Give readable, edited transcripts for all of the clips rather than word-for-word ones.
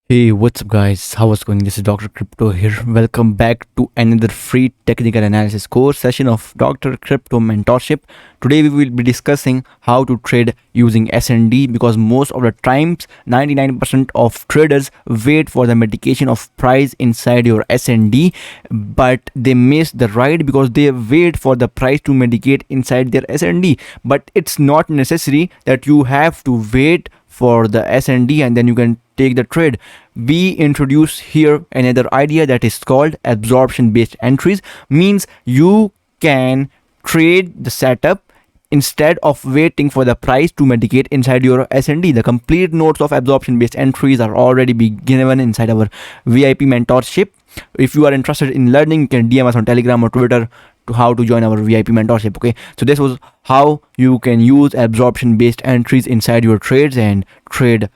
Hey, what's up, guys? How was going? This is Dr. Crypto here. Welcome back to another free technical analysis course session of Dr. Crypto Mentorship. Today, we will be discussing how to trade using SND because most of the times, 99% of traders wait for the medication of price inside your SND, but they miss the ride because they wait for the price to medicate inside their SND. But it's not necessary that you have to wait for the SND and then you can take the trade. We introduce here another idea that is called absorption based entries, means you can trade the setup instead of waiting for the price to medicate inside your SND. The complete notes of absorption based entries are already be given inside our VIP mentorship. If you are interested in learning, you can DM us on Telegram or Twitter to how to join our VIP mentorship. Okay, so this was how you can use absorption based entries inside your trades and trade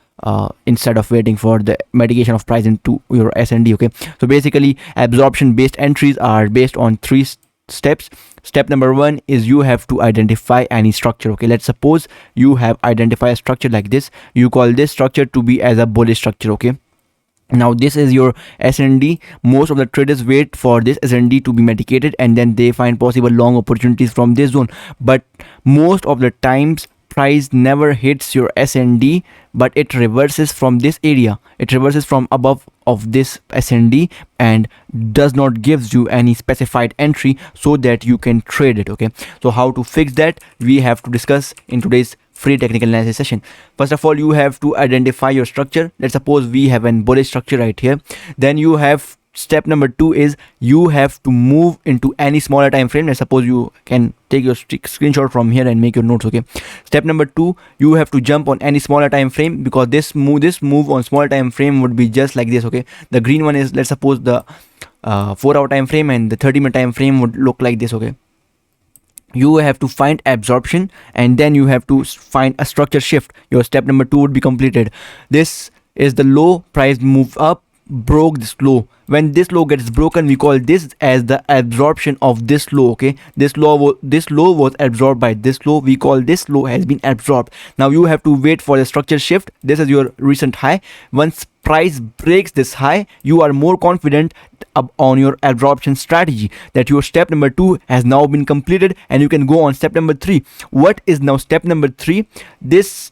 instead of waiting for the medication of price into your SND. Okay, so basically absorption based entries are based on three steps. Step number one is you have to identify any structure. Okay, let's suppose you have identified a structure like this. You call this structure to be as a bullish structure. Okay, now this is your SND. Most of the traders wait for this SND to be medicated and then they find possible long opportunities from this zone, but most of the times price never hits your SND, but it reverses from this area. It reverses from above of this SND and does not gives you any specified entry so that you can trade it. Okay, so how to fix that we have to discuss in today's free technical analysis session. First of all, you have to identify your structure. Let's suppose we have an bullish structure right here. Then you have step number two is you have to move into any smaller time frame. Let's suppose you can take your screenshot from here and make your notes. Okay, step number two, you have to jump on any smaller time frame because this move on smaller time frame would be just like this. Okay, the green one is, let's suppose, the 4-hour time frame, and the 30-minute time frame would look like this. Okay, you have to find absorption and then you have to find a structure shift. Your step number two would be completed. This is the low, price move up, broke this low. When this low gets broken, we call this as the absorption of this low. Okay, this low was absorbed by this low. We call this low has been absorbed. Now you have to wait for the structure shift. This is your recent high. Once price breaks this high, you are more confident on your absorption strategy that your step number two has now been completed and you can go on step number three. What is now step number three? This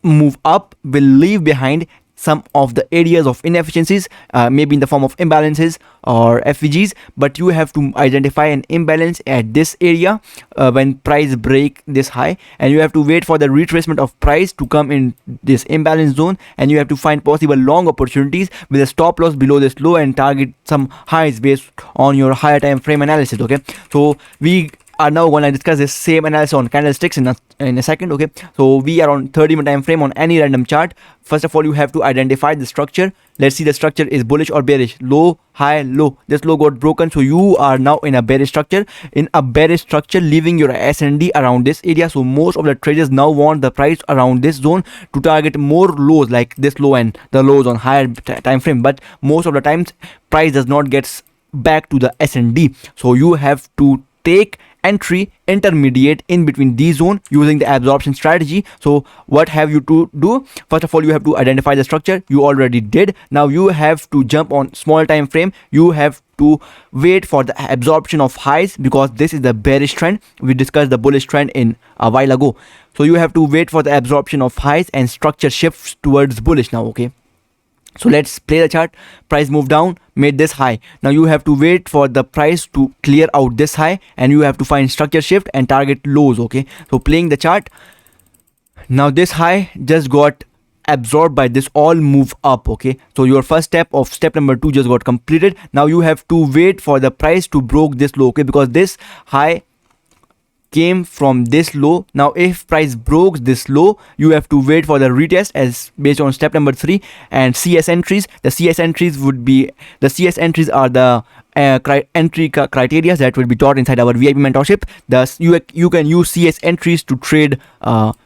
move up will leave behind some of the areas of inefficiencies, maybe in the form of imbalances or FVGs, but you have to identify an imbalance at this area when price break this high, and you have to wait for the retracement of price to come in this imbalance zone, and you have to find possible long opportunities with a stop loss below this low and target some highs based on your higher time frame analysis. Okay, so we are now going to discuss this same analysis on candlesticks in a second. Okay, so we are on 30-minute time frame on any random chart. First of all, you have to identify the structure. Let's see the structure is bullish or bearish. Low, high, low. This low got broken, so you are now in a bearish structure. In a bearish structure, leaving your SND around this area. So most of the traders now want the price around this zone to target more lows like this low and the lows on higher time frame. But most of the times, price does not get back to the SND. So you have to take entry intermediate in between these zone using the absorption strategy. So what have you to do? First of all, you have to identify the structure. You already did. Now you have to jump on small time frame. You have to wait for the absorption of highs because this is the bearish trend. We discussed the bullish trend in a while ago. So you have to wait for the absorption of highs and structure shifts towards bullish now. Okay, so let's play the chart. Price moved down, made this high. Now you have to wait for the price to clear out this high and you have to find structure shift and target lows. Okay, so playing the chart. Now this high just got absorbed by this all move up. Okay, so your first step of step number two just got completed. Now you have to wait for the price to broke this low. Okay, because this high came from this low. Now if price broke this low, you have to wait for the retest as based on step number three. And CS entries, the CS entries would be, the CS entries are the entry criteria that will be taught inside our VIP mentorship. Thus you can use CS entries to trade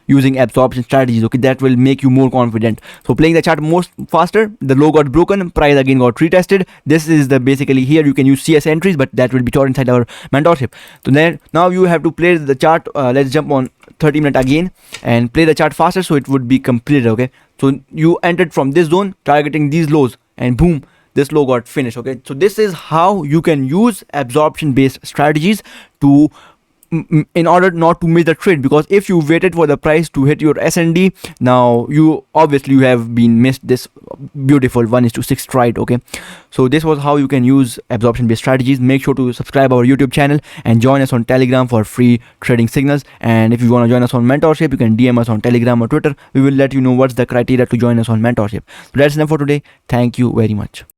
using absorption strategies. Okay, that will make you more confident. So playing the chart most faster, the low got broken, price again got retested. This is the basically here you can use CS entries, but that will be taught inside our mentorship. So then now you have to play the chart. Let's jump on 30-minute again and play the chart faster so it would be completed. Okay, So you entered from this zone targeting these lows, and boom, this low got finished. Okay, so this is how you can use absorption based strategies to in order not to miss the trade, because if you waited for the price to hit your SND, now you obviously you have been missed this beautiful 1:6 trade. Okay, so this was how you can use absorption based strategies. Make sure to subscribe our YouTube channel and join us on Telegram for free trading signals. And if you want to join us on mentorship, you can DM us on Telegram or Twitter. We will let you know what's the criteria to join us on mentorship. So that's enough for today. Thank you very much.